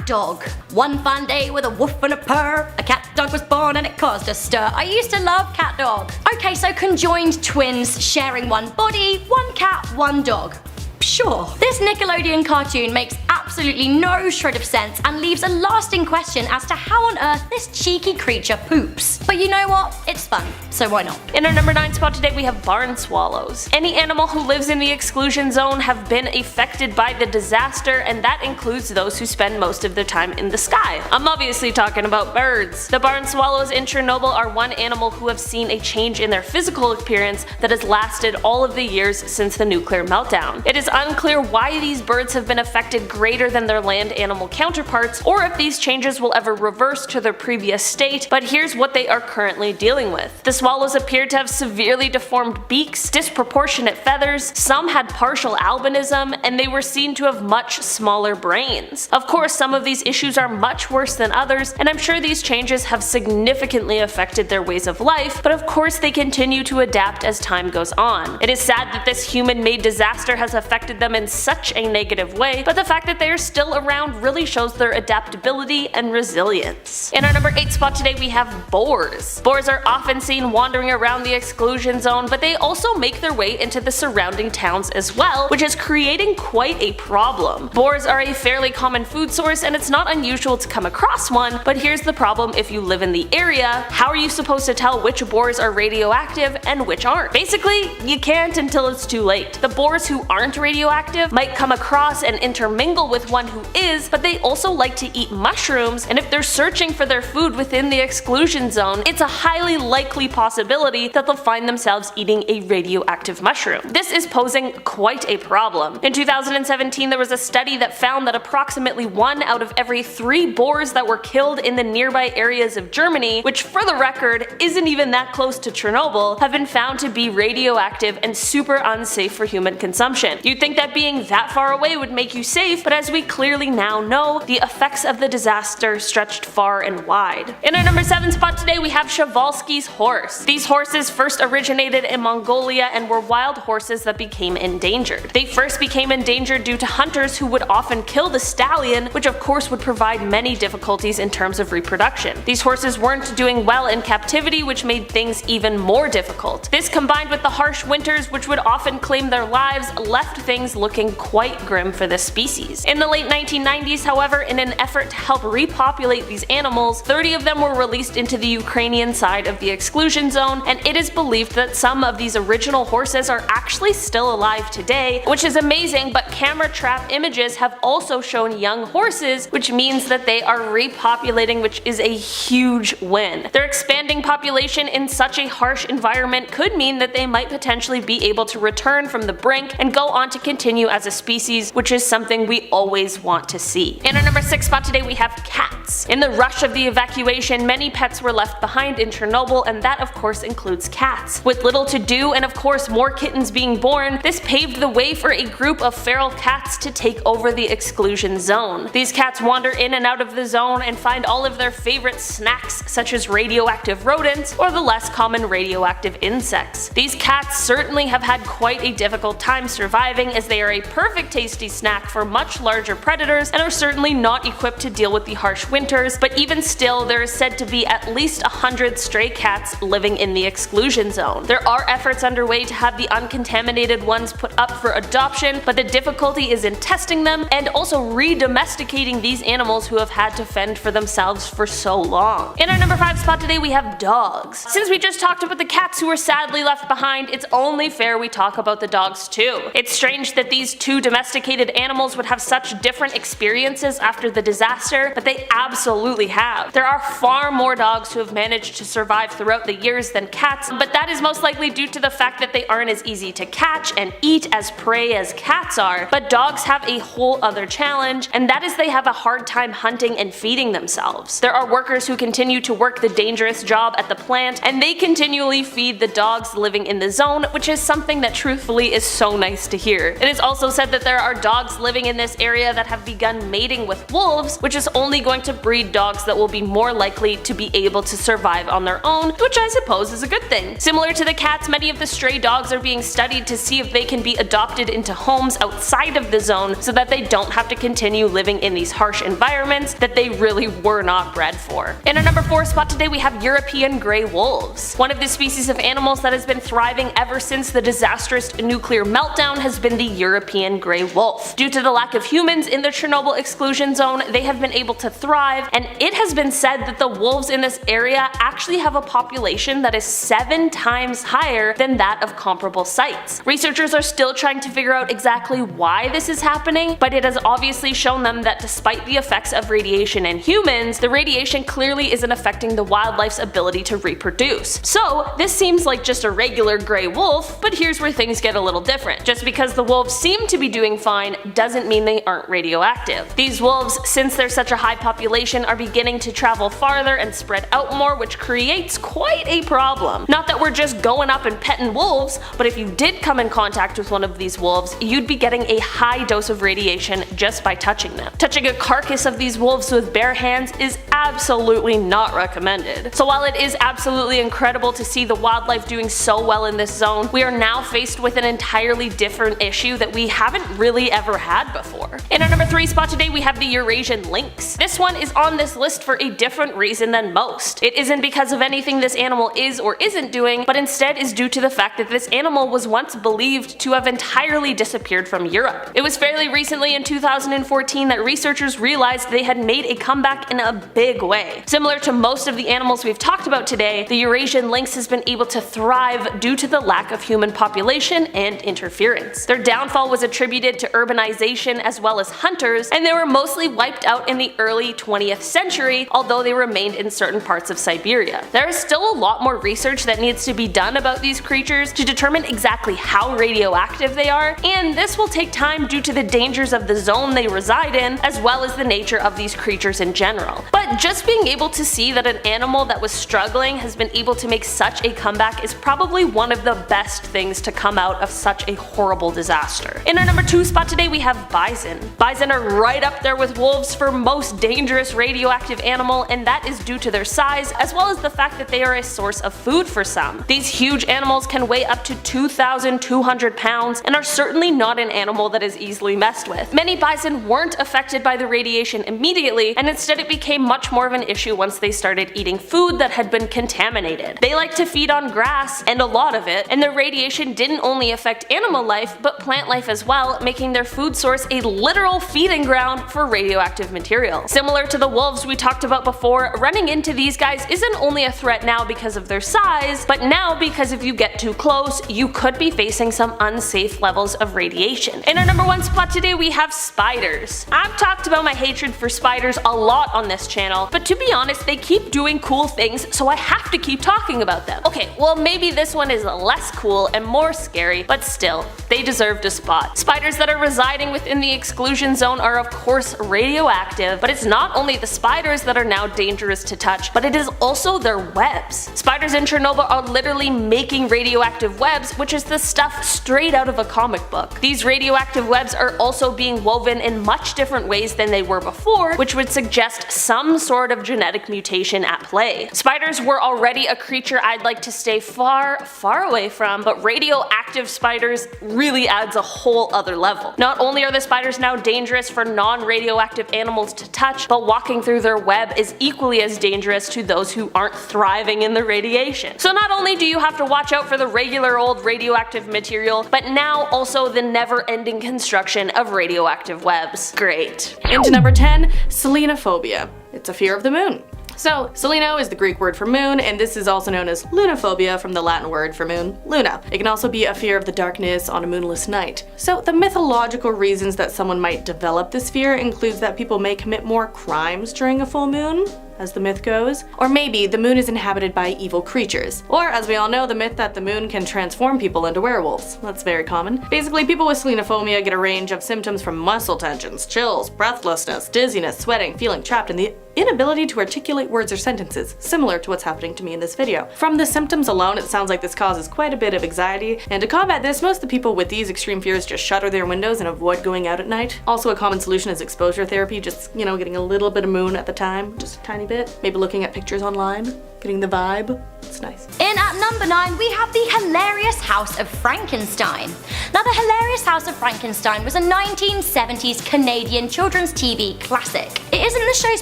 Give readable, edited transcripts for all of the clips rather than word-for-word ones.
dog. One fun day with a woof and a purr, a cat dog was born and it caused a stir. I used to love cat dog. Okay, so conjoined twins sharing one body, one cat, one dog. Sure. This Nickelodeon cartoon makes absolutely no shred of sense and leaves a lasting question as to how on earth this cheeky creature poops. But you know what? It's fun, so why not? In our number 9 spot today we have barn swallows. Any animal who lives in the exclusion zone have been affected by the disaster, and that includes those who spend most of their time in the sky. I'm obviously talking about birds. The barn swallows in Chernobyl are one animal who have seen a change in their physical appearance that has lasted all of the years since the nuclear meltdown. It is unclear why these birds have been affected greater than their land animal counterparts, or if these changes will ever reverse to their previous state, but here's what they are currently dealing with. The swallows appeared to have severely deformed beaks, disproportionate feathers, some had partial albinism, and they were seen to have much smaller brains. Of course, some of these issues are much worse than others, and I'm sure these changes have significantly affected their ways of life, but of course they continue to adapt as time goes on. It is sad that this human-made disaster has affected them in such a negative way, but the fact that they are still around really shows their adaptability and resilience. In our number 8 spot today we have boars. Boars are often seen wandering around the exclusion zone, but they also make their way into the surrounding towns as well, which is creating quite a problem. Boars are a fairly common food source, and it's not unusual to come across one, but here's the problem if you live in the area: how are you supposed to tell which boars are radioactive and which aren't? Basically, you can't until it's too late. The boars who aren't radioactive might come across and intermingle with one who is, but they also like to eat mushrooms, and if they're searching for their food within the exclusion zone, it's a highly likely possibility that they'll find themselves eating a radioactive mushroom. This is posing quite a problem. In 2017 there was a study that found that approximately 1 out of every 3 boars that were killed in the nearby areas of Germany, which for the record isn't even that close to Chernobyl, have been found to be radioactive and super unsafe for human consumption. You'd think that being that far away would make you safe, but as we clearly now know, the effects of the disaster stretched far and wide. In our number 7 spot today we have Przewalski's horse. These horses first originated in Mongolia and were wild horses that became endangered. They first became endangered due to hunters who would often kill the stallion, which of course would provide many difficulties in terms of reproduction. These horses weren't doing well in captivity, which made things even more difficult. This combined with the harsh winters, which would often claim their lives, left things looking quite grim for this species. In the late 1990s, however, in an effort to help repopulate these animals, 30 of them were released into the Ukrainian side of the exclusion zone, and it is believed that some of these original horses are actually still alive today, which is amazing, but camera trap images have also shown young horses, which means that they are repopulating, which is a huge win. Their expanding population in such a harsh environment could mean that they might potentially be able to return from the brink and go on to continue as a species, which is something we always want to see. In our number 6 spot today we have cats. In the rush of the evacuation, many pets were left behind in Chernobyl, and that of course includes cats. With little to do and of course more kittens being born, this paved the way for a group of feral cats to take over the exclusion zone. These cats wander in and out of the zone and find all of their favorite snacks, such as radioactive rodents or the less common radioactive insects. These cats certainly have had quite a difficult time surviving, as they are a perfect tasty snack for much larger predators and are certainly not equipped to deal with the harsh winters, but even still there is said to be at least 100 stray cats living in the exclusion zone. There are efforts underway to have the uncontaminated ones put up for adoption, but the difficulty is in testing them and also re-domesticating these animals who have had to fend for themselves for so long. In our number 5 spot today we have dogs. Since we just talked about the cats who were sadly left behind, it's only fair we talk about the dogs too. It's strange that these two domesticated animals would have such different experiences after the disaster, but they absolutely have. There are far more dogs who have managed to survive throughout the years than cats, but that is most likely due to the fact that they aren't as easy to catch and eat as prey as cats are. But dogs have a whole other challenge, and that is they have a hard time hunting and feeding themselves. There are workers who continue to work the dangerous job at the plant, and they continually feed the dogs living in the zone, which is something that truthfully is so nice to hear. It is also said that there are dogs living in this area that have begun mating with wolves, which is only going to breed dogs that will be more likely to be able to survive on their own, which I suppose is a good thing. Similar to the cats, many of the stray dogs are being studied to see if they can be adopted into homes outside of the zone so that they don't have to continue living in these harsh environments that they really were not bred for. In our number 4 spot today we have European grey wolves. One of the species of animals that has been thriving ever since the disastrous nuclear meltdown has been the European grey wolf. Due to the lack of humans in the Chernobyl exclusion zone, they have been able to thrive, and it has been said that the wolves in this area actually have a population that is 7 times higher than that of comparable sites. Researchers are still trying to figure out exactly why this is happening, but it has obviously shown them that despite the effects of radiation in humans, the radiation clearly isn't affecting the wildlife's ability to reproduce. So this seems like just a regular grey wolf, but here's where things get a little different. Just because the wolves seem to be doing fine doesn't mean they aren't radioactive. These wolves, since they're such a high population, are beginning to travel farther and spread out more, which creates quite a problem. Not that we're just going up and petting wolves, but if you did come in contact with one of these wolves, you'd be getting a high dose of radiation just by touching them. Touching a carcass of these wolves with bare hands is absolutely not recommended. So while it is absolutely incredible to see the wildlife doing so well in this zone, we are now faced with an entirely different issue that we haven't really ever had before. In our number 3 spot today we have the Eurasian Lynx. This one is on this list for a different reason than most. It isn't because of anything this animal is or isn't doing, but instead is due to the fact that this animal was once believed to have entirely disappeared from Europe. It was fairly recently in 2014 that researchers realized they had made a comeback in a big way. Similar to most of the animals we've talked about today, the Eurasian lynx has been able to thrive due to the lack of human population and interference. Their downfall was attributed to urbanization as well as hunters, and they were mostly wiped out in the early 20th century, although they remained in certain parts of Siberia. There is still a lot more research that needs to be done about these creatures to determine exactly how radioactive they are, and this will take time due to the dangers of the zone they reside in, as well as the nature of these creatures in general. But just being able to see that an animal that was struggling has been able to make such a comeback is probably one of the best things to come out of such a horrible disaster. In our number 2 spot today we have bison. Bison are right up there with wolves for most dangerous radioactive animal, and that is due to their size as well as the fact that they are a source of food for some. These huge animals can weigh up to 2,200 pounds and are certainly not an animal that is easily messed with. Many bison weren't affected by the radiation immediately, and instead it became much more of an issue once they started eating food that had been contaminated. They like to feed on grass, and a lot of it, and the radiation didn't only affect animal life but plant life as well, making their food source a literal feeding ground for radioactive material. Similar to the wolves we talked about before, running into these guys isn't only a threat now because of their size, but now because if you get too close, you could be facing some unsafe levels of radiation. In our number 1 spot today we have spiders. I've talked about my hatred for spiders a lot on this channel, but to be honest, they keep doing cool things, so I have to keep talking about them. Okay, well maybe this one is less cool and more scary, but still, they deserved a spot. Spiders that are residing within the exclusion zone are of course radioactive, but it's not only the spiders that are now dangerous to touch, but it is also their webs. Spiders in Chernobyl are literally making radioactive webs, which is the stuff straight out of a comic book. These radioactive webs are also being woven in much different ways than they were before, which would suggest some sort of genetic mutation at play. Spiders were already a creature I'd like to stay far, far away from, but radioactive spiders really adds a whole other level. Not only are the spiders now dangerous for non-radioactive animals to touch, but walking through their web is equally as dangerous to those who aren't thriving in the radiation. So not only do you have to watch out for the regular old radioactive material, but now also the never-ending construction of radioactive webs. Great. Into number 10, Selenophobia. It's a fear of the moon. So, seleno is the Greek word for moon, and this is also known as lunophobia from the Latin word for moon, luna. It can also be a fear of the darkness on a moonless night. So, the mythological reasons that someone might develop this fear includes that people may commit more crimes during a full moon. as the myth goes. Or maybe the moon is inhabited by evil creatures. Or, as we all know, the myth that the moon can transform people into werewolves. That's very common. Basically, people with selenophobia get a range of symptoms from muscle tensions, chills, breathlessness, dizziness, sweating, feeling trapped, and the inability to articulate words or sentences, similar to what's happening to me in this video. From the symptoms alone, it sounds like this causes quite a bit of anxiety, and to combat this, most of the people with these extreme fears just shutter their windows and avoid going out at night. Also, a common solution is exposure therapy, just, you know, getting a little bit of moon at the time, just a tiny bit. Maybe looking at pictures online, getting the vibe. It's nice. In at number 9, we have the hilarious House of Frankenstein. Now, the hilarious House of Frankenstein was a 1970s Canadian children's TV classic. It isn't the show's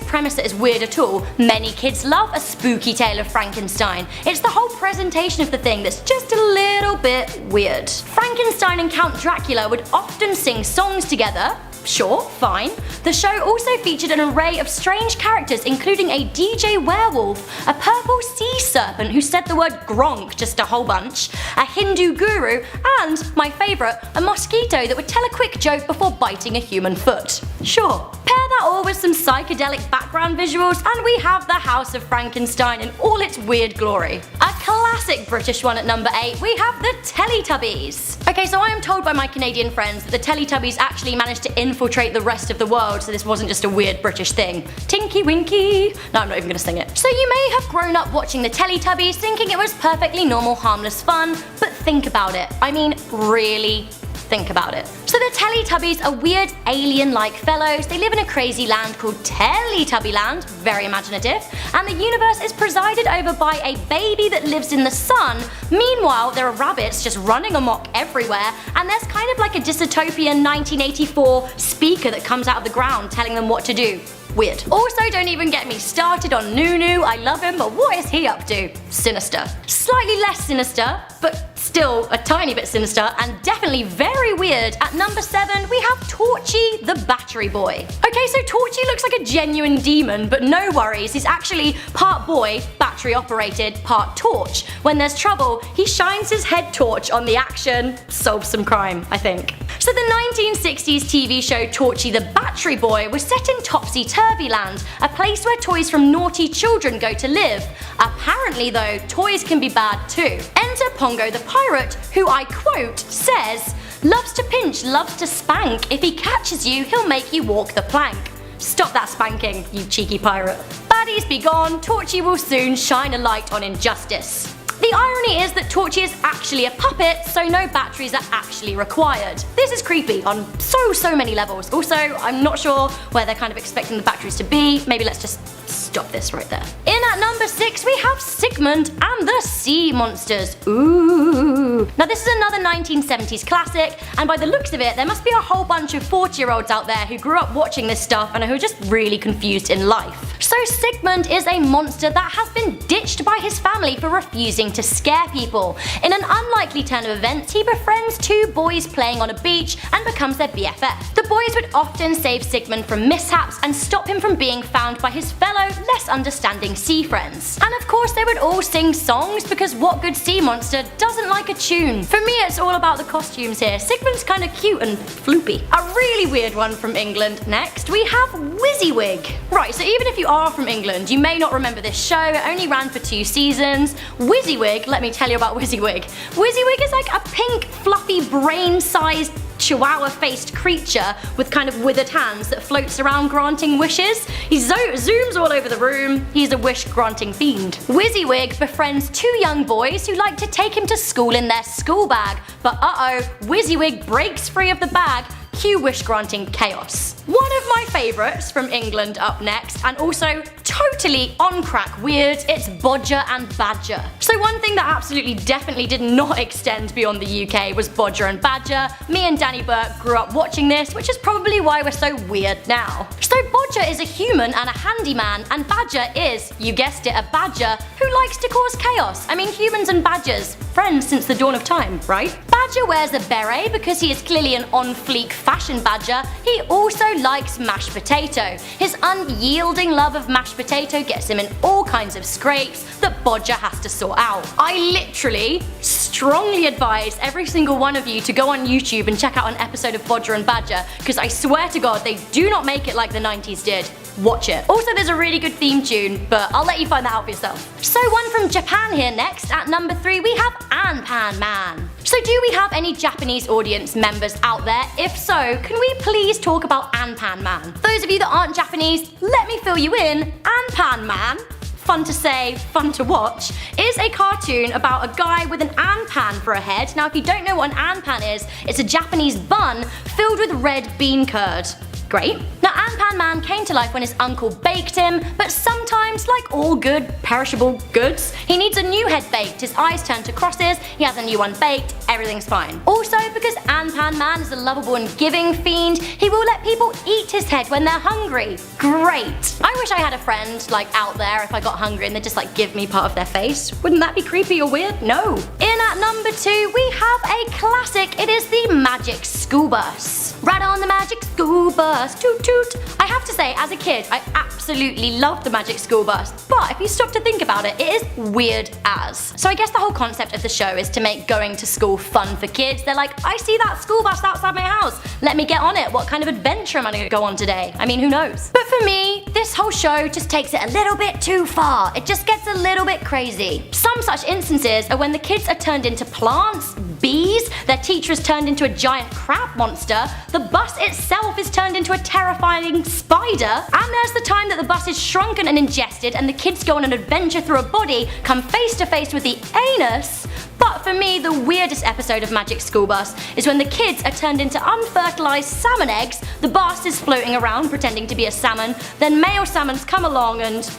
premise that is weird at all. Many kids love a spooky tale of Frankenstein. It's the whole presentation of the thing that's just a little bit weird. Frankenstein and Count Dracula would often sing songs together. Sure, fine. The show also featured an array of strange characters, including a DJ werewolf, a purple sea serpent who said the word gronk just a whole bunch, a Hindu guru, and, my favourite, a mosquito that would tell a quick joke before biting a human foot. Sure. Pair that all with some psychedelic background visuals and we have the House of Frankenstein in all its weird glory. A classic British one at number 8, we have the Teletubbies. Okay, so I am told by my Canadian friends that the Teletubbies actually managed to infiltrate the rest of the world, so this wasn't just a weird British thing. Tinky Winky. No, I'm not even gonna sing it. So you may have grown up watching the Teletubbies thinking it was perfectly normal, harmless fun, but think about it. I mean, really think about it. So the Teletubbies are weird alien-like fellows. They live in a crazy land called Teletubbyland, very imaginative, and the universe is presided over by a baby that lives in the sun. Meanwhile, there are rabbits just running amok everywhere, and there's kind of like a dystopian 1984 speaker that comes out of the ground telling them what to do. Weird. Also, don't even get me started on Nunu. I love him, but what is he up to? Sinister. Slightly less sinister, but still a tiny bit sinister, and definitely very weird. At number 7, we have Torchy the Battery Boy. Okay, so Torchy looks like a genuine demon, but no worries, he's actually part boy, battery operated, part torch. When there's trouble, he shines his head torch on the action, solves some crime, I think. So the 1960s TV show Torchy the Battery Boy was set in Topsy-Turvy Land, a place where toys from naughty children go to live. Apparently though, toys can be bad too. Enter Pongo the Pirate, who, I quote, says, "Loves to pinch, loves to spank. If he catches you, he'll make you walk the plank." Stop that spanking, you cheeky pirate. Baddies be gone, Torchy will soon shine a light on injustice. The irony is that Torchy is actually a puppet, so no batteries are actually required. This is creepy on so many levels. Also, I'm not sure where they're kind of expecting the batteries to be. Maybe let's just stop this right there. In at number 6, we have Sigmund and the Sea Monsters. Ooh. Now this is another 1970s classic, and by the looks of it, there must be a whole bunch of 40-year-olds out there who grew up watching this stuff and who are just really confused in life. So Sigmund is a monster that has been ditched by his family for refusing to scare people. In an unlikely turn of events, he befriends 2 boys playing on a beach and becomes their BFF. The boys would often save Sigmund from mishaps and stop him from being found by his fellow, less understanding sea friends. And of course they would all sing songs, because what good sea monster doesn't like a tune? For me, it's all about the costumes here. Sigmund's kinda cute and floopy. A really weird one from England next, we have Wizzywig. Right, so even if you are from England, you may not remember this show. It only ran for 2 seasons. Wizzywig, let me tell you about Wizzywig. Wizzywig is like a pink, fluffy, brain-sized chihuahua-faced creature with kind of withered hands that floats around granting wishes. He zooms all over the room. He's a wish-granting fiend. Wizzywig befriends 2 young boys who like to take him to school in their school bag, but Wizzywig breaks free of the bag. Cue wish-granting chaos. One of my favourites from England up next, and also totally on-crack weird, it's Bodger and Badger. So one thing that absolutely definitely did not extend beyond the UK was Bodger and Badger. Me and Danny Burke grew up watching this, which is probably why we're so weird now. So Bodger is a human and a handyman, and Badger is, you guessed it, a badger who likes to cause chaos. I mean, humans and badgers, friends since the dawn of time, right? Badger wears a beret because he is clearly an on-fleek fashion badger. He also likes mashed potato. His unyielding love of mashed potato gets him in all kinds of scrapes that Bodger has to sort out. I literally strongly advise every single one of you to go on YouTube and check out an episode of Bodger and Badger, because I swear to God they do not make it like the 90s did. watch it. Also, there's a really good theme tune, but I'll let you find that out for yourself. So one from Japan here next. At number 3 we have Anpan Man. So do we have any Japanese audience members out there? If so, can we please talk about Anpan Man? Those of you that aren't Japanese, let me fill you in. Anpan Man, fun to say, fun to watch, is a cartoon about a guy with an anpan for a head. Now if you don't know what an anpan is, it's a Japanese bun filled with red bean curd. Great. Now Anpan Man came to life when his uncle baked him, but sometimes, like all good perishable goods, he needs a new head baked. His eyes turn to crosses, he has a new one baked, everything's fine. Also, because Anpan Man is a lovable and giving fiend, he will let people eat his head when they're hungry. Great. I wish I had a friend like out there if I got hungry and they'd just like give me part of their face. Wouldn't that be creepy or weird? No. In at number 2 we have a classic. It is the Magic School Bus. Right on the Magic School Bus, toot toot. I have to say, as a kid, I absolutely loved the Magic School Bus, but if you stop to think about it, it is weird as. So I guess the whole concept of the show is to make going to school fun for kids. They're like, I see that school bus outside my house, let me get on it. What kind of adventure am I gonna go on today? I mean, who knows? But for me, this whole show just takes it a little bit too far. It just gets a little bit crazy. Some such instances are when the kids are turned into plants, bees, their teacher is turned into a giant crab monster, the bus itself is turned into a terrifying spider, and there's the time that the bus is shrunken and ingested and the kids go on an adventure through a body, come face to face with the anus. But for me, the weirdest episode of Magic School Bus is when the kids are turned into unfertilized salmon eggs, the bus is floating around pretending to be a salmon, then male salmons come along and,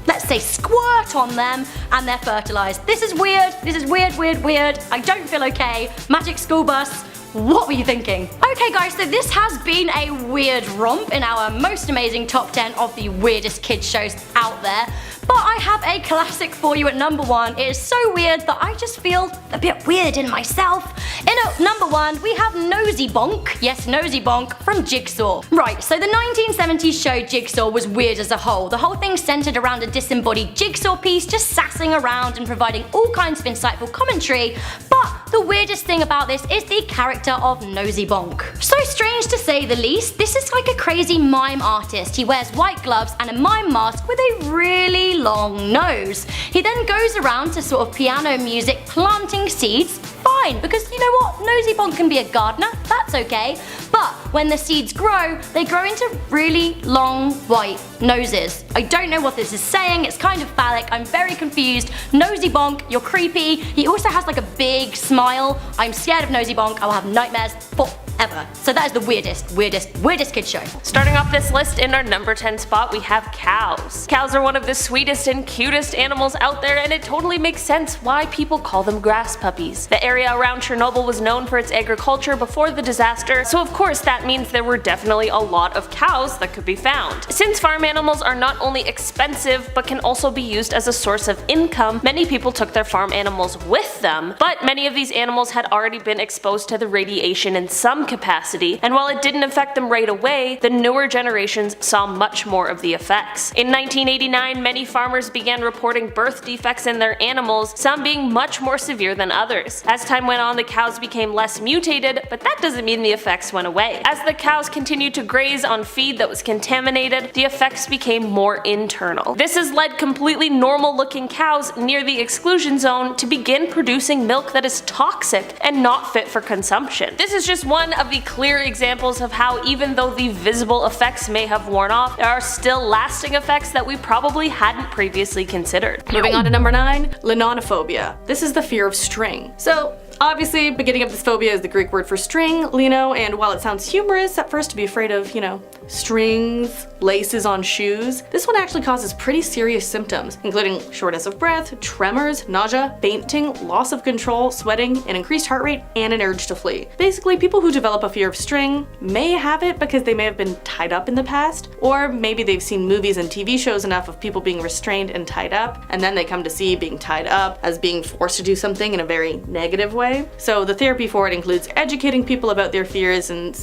let's say, squirt on them, and they're fertilized. This is weird. This is weird, weird, weird. I don't feel okay. Magic School Bus, what were you thinking? Okay guys, so this has been a weird romp in our most amazing top 10 of the weirdest kids shows out there. But I have a classic for you at number 1. It is so weird that I just feel a bit weird in myself. In at number 1, we have Nosy Bonk. Yes, Nosy Bonk from Jigsaw. Right, so the 1970s show Jigsaw was weird as a whole. The whole thing centered around a disembodied jigsaw piece just sassing around and providing all kinds of insightful commentary. But the weirdest thing about this is the character of Nosy Bonk. So strange to say the least, this is like a crazy mime artist. He wears white gloves and a mime mask with a really long nose. He then goes around to sort of piano music planting seeds. Fine, because you know what? Nosy Bonk can be a gardener, that's okay. But when the seeds grow, they grow into really long white noses. I don't know what this is saying, it's kind of phallic, I'm very confused. Nosy Bonk, you're creepy. He also has like a big smile. I'm scared of Nosy Bonk, I will have nightmares forever. So that is the weirdest kid show. Starting off this list in our number 10 spot, we have cows. Cows are one of the sweetest and cutest animals out there, and it totally makes sense why people call them grass puppies. The area around Chernobyl was known for its agriculture before the disaster, so of course that means there were definitely a lot of cows that could be found. Since farm animals are not only expensive but can also be used as a source of income, many people took their farm animals with them, but many of these animals had already been exposed to the radiation in some capacity, and while it didn't affect them right away, the newer generations saw much more of the effects. In 1989, many farmers began reporting birth defects in their animals, some being much more severe than others. As time went on, the cows became less mutated, but that doesn't mean the effects went away. As the cows continued to graze on feed that was contaminated, the effects became more internal. This has led completely normal looking cows near the exclusion zone to begin producing milk that is toxic and not fit for consumption. This is just one of the clear examples of how, even though the visible effects may have worn off, there are still lasting effects that we probably hadn't previously considered. Moving on to number 9, Selenophobia. This is the fear of string. So obviously, beginning of this phobia is the Greek word for string, lino, and while it sounds humorous at first to be afraid of, you know, strings, laces on shoes, this one actually causes pretty serious symptoms, including shortness of breath, tremors, nausea, fainting, loss of control, sweating, an increased heart rate, and an urge to flee. Basically, people who develop a fear of string may have it because they may have been tied up in the past, or maybe they've seen movies and TV shows enough of people being restrained and tied up, and then they come to see being tied up as being forced to do something in a very negative way. So the therapy for it includes educating people about their fears and,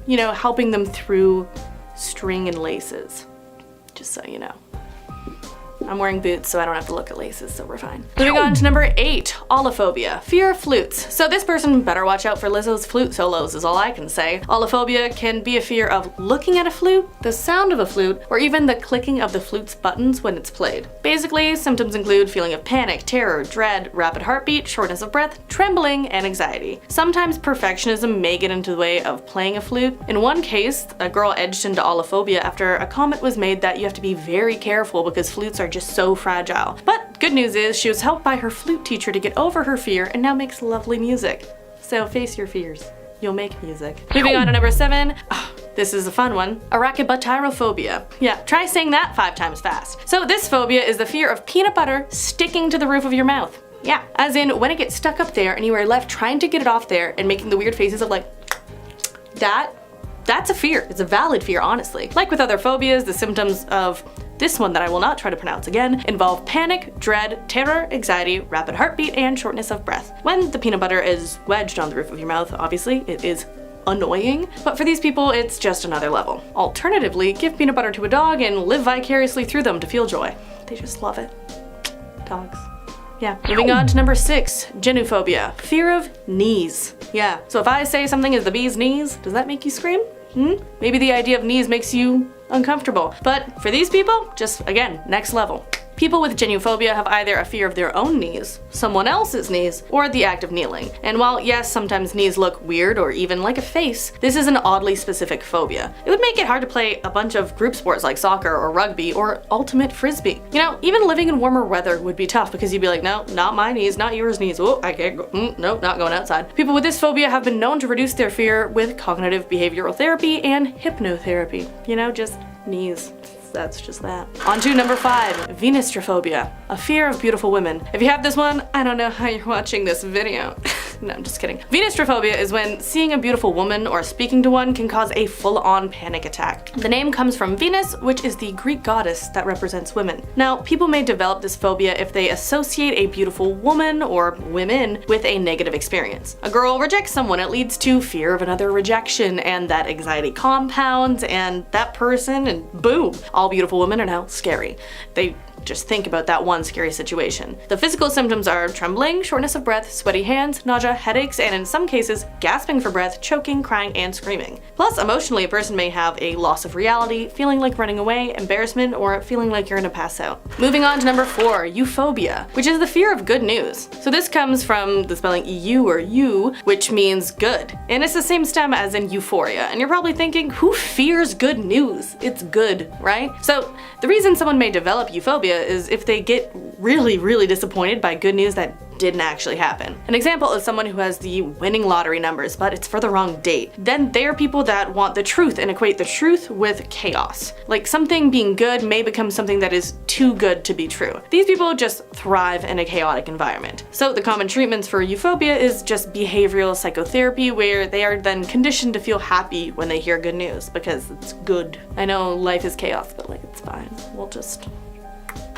you know, helping them through string and laces. Just so you know. I'm wearing boots, so I don't have to look at laces, so we're fine. Moving on to number 8, Allophobia, fear of flutes. So this person better watch out for Lizzo's flute solos is all I can say. Allophobia can be a fear of looking at a flute, the sound of a flute, or even the clicking of the flute's buttons when it's played. Basically, symptoms include feeling of panic, terror, dread, rapid heartbeat, shortness of breath, trembling, and anxiety. Sometimes perfectionism may get into the way of playing a flute. In one case, a girl edged into allophobia after a comment was made that you have to be very careful because flutes are just so fragile. But good news is she was helped by her flute teacher to get over her fear and now makes lovely music. So face your fears. You'll make music. Moving on to number 7. This is a fun one. Arachibutyrophobia. Yeah, try saying that 5 times fast. So this phobia is the fear of peanut butter sticking to the roof of your mouth. Yeah, as in when it gets stuck up there and you are left trying to get it off there and making the weird faces of like, that's a fear. It's a valid fear, honestly. Like with other phobias, the symptoms of this one that I will not try to pronounce again involve panic, dread, terror, anxiety, rapid heartbeat, and shortness of breath. When the peanut butter is wedged on the roof of your mouth, obviously, it is annoying, but for these people, it's just another level. Alternatively, give peanut butter to a dog and live vicariously through them to feel joy. They just love it. Dogs. Yeah. Moving on to number 6, Genophobia, fear of knees. Yeah, so if I say something is the bee's knees, does that make you scream? Maybe the idea of knees makes you uncomfortable. But for these people, just again, next level. People with genophobia have either a fear of their own knees, someone else's knees, or the act of kneeling. And while yes, sometimes knees look weird or even like a face, this is an oddly specific phobia. It would make it hard to play a bunch of group sports like soccer or rugby or ultimate frisbee. You know, even living in warmer weather would be tough because you'd be like, no, not my knees, not yours knees. Oh, I can't go, nope, not going outside. People with this phobia have been known to reduce their fear with cognitive behavioral therapy and hypnotherapy. You know, just knees. That's just that. On to number 5, Venustrophobia, a fear of beautiful women. If you have this one, I don't know how you're watching this video. No, I'm just kidding. Venustrophobia is when seeing a beautiful woman or speaking to one can cause a full-on panic attack. The name comes from Venus, which is the Greek goddess that represents women. Now, people may develop this phobia if they associate a beautiful woman or women with a negative experience. A girl rejects someone, it leads to fear of another rejection, and that anxiety compounds, and that person, and boom, all beautiful women are now scary. They just think about that one scary situation. The physical symptoms are trembling, shortness of breath, sweaty hands, nausea, headaches, and in some cases, gasping for breath, choking, crying, and screaming. Plus, emotionally, a person may have a loss of reality, feeling like running away, embarrassment, or feeling like you're gonna pass out. Moving on to number 4, Euphobia, which is the fear of good news. So this comes from the spelling EU or U, which means good. And it's the same stem as in euphoria. And you're probably thinking, who fears good news? It's good, right? So the reason someone may develop euphobia is if they get really disappointed by good news that didn't actually happen. An example is someone who has the winning lottery numbers, but it's for the wrong date. Then they are people that want the truth and equate the truth with chaos. Like something being good may become something that is too good to be true. These people just thrive in a chaotic environment. So the common treatments for euphobia is just behavioral psychotherapy, where they are then conditioned to feel happy when they hear good news because it's good. I know life is chaos, but like it's fine. We'll just...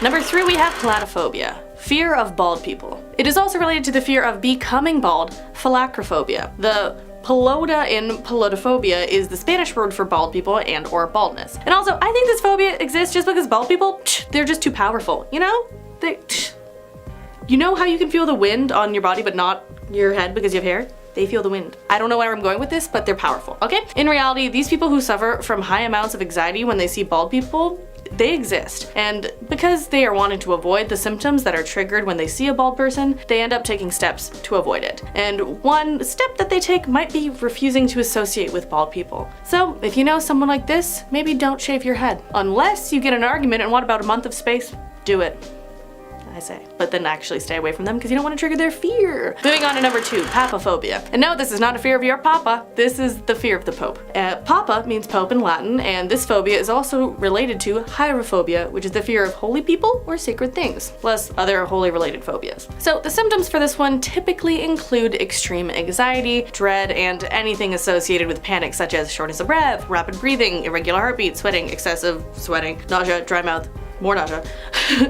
Number 3, we have Platophobia, fear of bald people. It is also related to the fear of becoming bald, phylacrophobia. The pelota in Platophobia is the Spanish word for bald people and or baldness. And also, I think this phobia exists just because bald people, they're just too powerful, you know? You know how you can feel the wind on your body but not your head because you have hair? They feel the wind. I don't know where I'm going with this, but they're powerful, okay? In reality, these people who suffer from high amounts of anxiety when they see bald people, they exist. And because they are wanting to avoid the symptoms that are triggered when they see a bald person, they end up taking steps to avoid it. And one step that they take might be refusing to associate with bald people. So if you know someone like this, maybe don't shave your head. Unless you get an argument and want about a month of space, do it. I say, but then actually stay away from them because you don't want to trigger their fear. Moving on to number 2, Papaphobia. And no, this is not a fear of your papa, this is the fear of the Pope. Papa means Pope in Latin, and this phobia is also related to hierophobia, which is the fear of holy people or sacred things, plus other holy related phobias. So the symptoms for this one typically include extreme anxiety, dread, and anything associated with panic such as shortness of breath, rapid breathing, irregular heartbeat, sweating, excessive sweating, nausea, dry mouth, more nausea,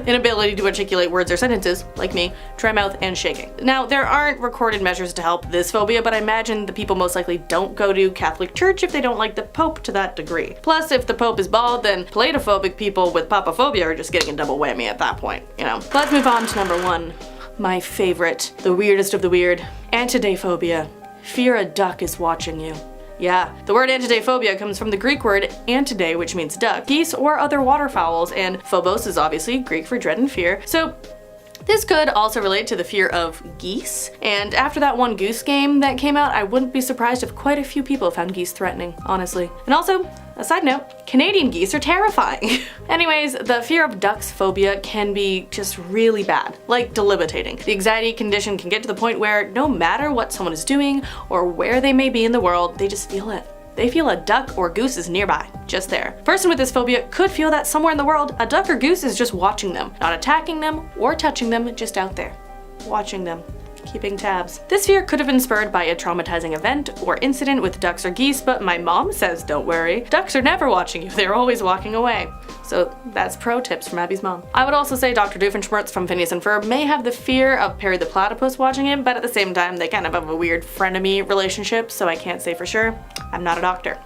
inability to articulate words or sentences, like me, dry mouth, and shaking. Now, there aren't recorded measures to help this phobia, but I imagine the people most likely don't go to Catholic Church if they don't like the Pope to that degree. Plus, if the Pope is bald, then Platophobic people with Papaphobia are just getting a double whammy at that point, you know. Let's move on to number 1. My favorite, the weirdest of the weird, antidaephobia. Fear a duck is watching you. Yeah, the word antidaephobia comes from the Greek word antidae, which means duck, geese, or other waterfowls, and phobos is obviously Greek for dread and fear, so this could also relate to the fear of geese, and after that one Goose game that came out, I wouldn't be surprised if quite a few people found geese threatening, honestly. And also, a side note, Canadian geese are terrifying. Anyways, the fear of ducks phobia can be just really bad, like debilitating. The anxiety condition can get to the point where no matter what someone is doing or where they may be in the world, they just feel it. They feel a duck or goose is nearby, just there. A person with this phobia could feel that somewhere in the world, a duck or goose is just watching them, not attacking them or touching them, just out there, watching them, keeping tabs. This fear could have been spurred by a traumatizing event or incident with ducks or geese, but my mom says don't worry, ducks are never watching you, they're always walking away. So that's pro tips from Abby's mom. I would also say Dr. Doofenshmirtz from Phineas and Ferb may have the fear of Perry the Platypus watching him, but at the same time they kind of have a weird frenemy relationship, so I can't say for sure. I'm not a doctor.